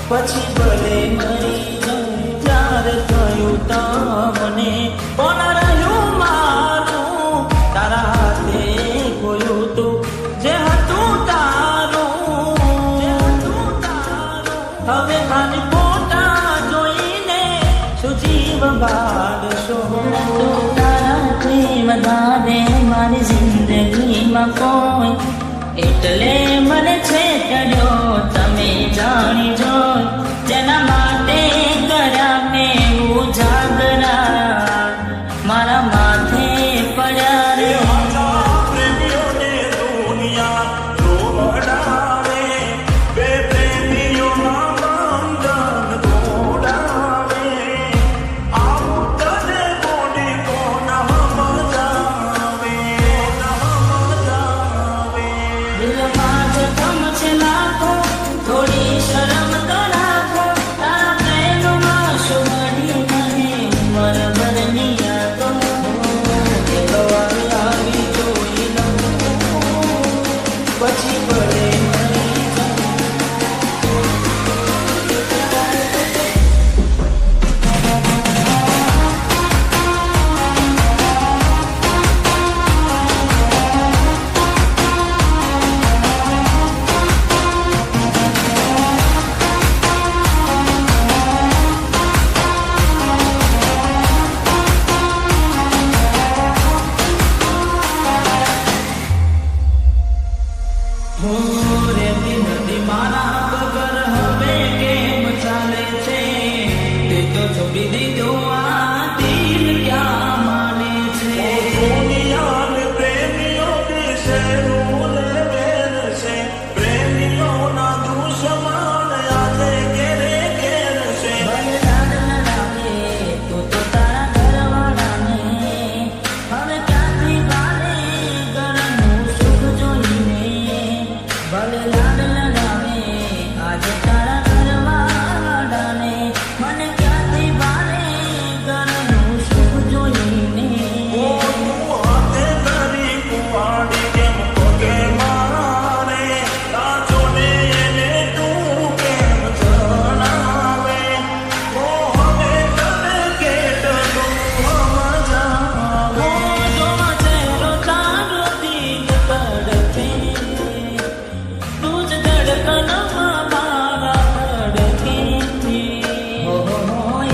પછી ભલે મરી જાઉં ત્યારે થયું તમને કોણ રહ્યું મારું તારા હાથે ખોયું તું જે હતું તારું હવે ખાલી ફોટા જોઈને શું જીવ બાળશો તારા પ્રેમ વધારે મારી જિંદગીમાં કોઈ એટલે મને છેતર્યો તમે જાણી જો જેના માટે કર્યા મેં ઉજાગરા મારા માથે પડ્યા રે પ્રેમીઓને દુનિયા રોવડાવે બે પ્રેમીઓના બંધન તોડાવે આવું તને કોની કોના મજાવે દિલમાં જ ગમ છે લાખો થોડી શરમ તો રાખો તારા પ્રેમમાં શું મળી મને ઉંમર ભરની યાદો આવી જોઈ લઉં પછી ભલે મરી જાઉં રેતી નથી મારા વગર હવે કેમ ચાલે છે તે તો છોડી દીધો આ દિલ ક્યાં માને છે દુનિયાને પ્રેમીઓ દેશે રોલે બેન છે પ્રેમીઓના દુશ્મન આજે ઘેરે ઘેર છે ભલે લાડ લડાવે તું તો તારા ઘરવાળાને હવે ક્યાંથી કાલે ઘરનું સુખ જોઈને ભલે લાડ લડાવે આજે તારા ઘરવાળાને મને ક્યાંથી ભારે ઘરનું સુખ જોઈને હાથે તારી કુવાડી કેમ પગે મારે સાચો ને એને તું કેમ જણાવે ઓ હવે તને કેટલું સમજાવે જોવા ચહેરો તારો દિલ તડપે તું જ ધડકનમાં મારા ધડકે હો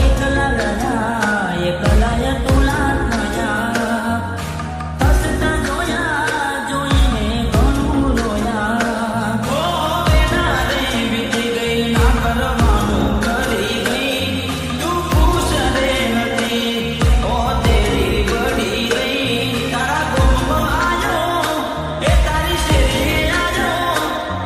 એકલા તુલા થયા હસતા જોયા જોઈને ઘણું રોયા હો વેના રે વીતી ગઈ ના કરવાનું કરી ગઈ તું ખુશ રે નથી ઓ તેરી બડી રહી તારા ગોમ આયો એ તારી શેરી આયો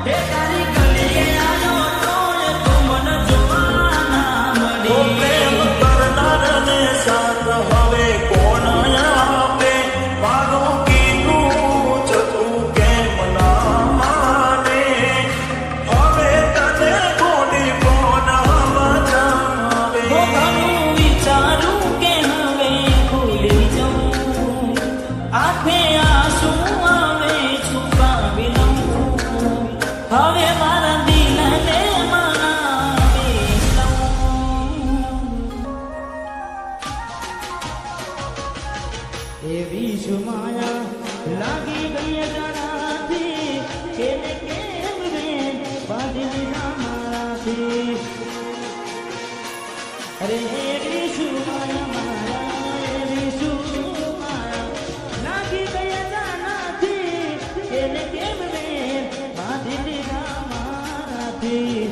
એ તારી ગલીએ આયો તોય તું મન જોવા ના ઓ મળી પ્રેમ કરનારને સાથ હવે કોણ આપે મારું કીધું જતું કેમ ના માને હવે તને કોની કોણ મજાવે ઘણું વિચારું કે હવે ભૂલી જાઉં આંખે આંસુ આવે છુપાવી લઉં હવે મારા દિલને મનાવી લઉં એવી શું માયા લાગી ગઈ જાણાથી કેને કેમ મેં બાંધી લીધા મારાથી અરે એવી શું માયા મારા એવી શું માયા લાગી ગઈ જાણાથી કેને કેમ મેં બાંધી લીધા મારાથી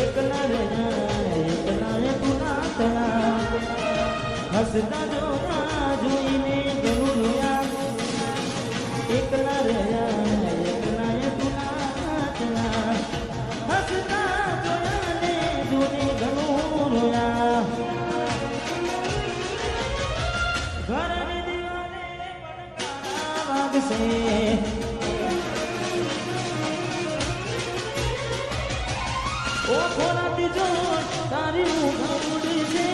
એકલા રે પુના તણા હસતા જોયા જોઈને ઘણું રોયા એકલા રહ્યા એકલા પુના હસતા જોયા ને જોઈને ઘણું રોયા ઘરની દિવાલે પડકારા વાગશે ઓ ખોરાતી જો તારી ઉડી છે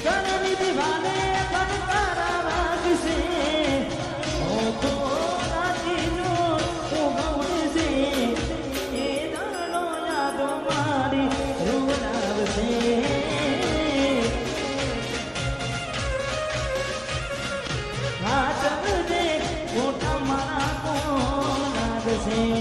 ઘરની દિવાલે પડકારા વાગશે ઓ છે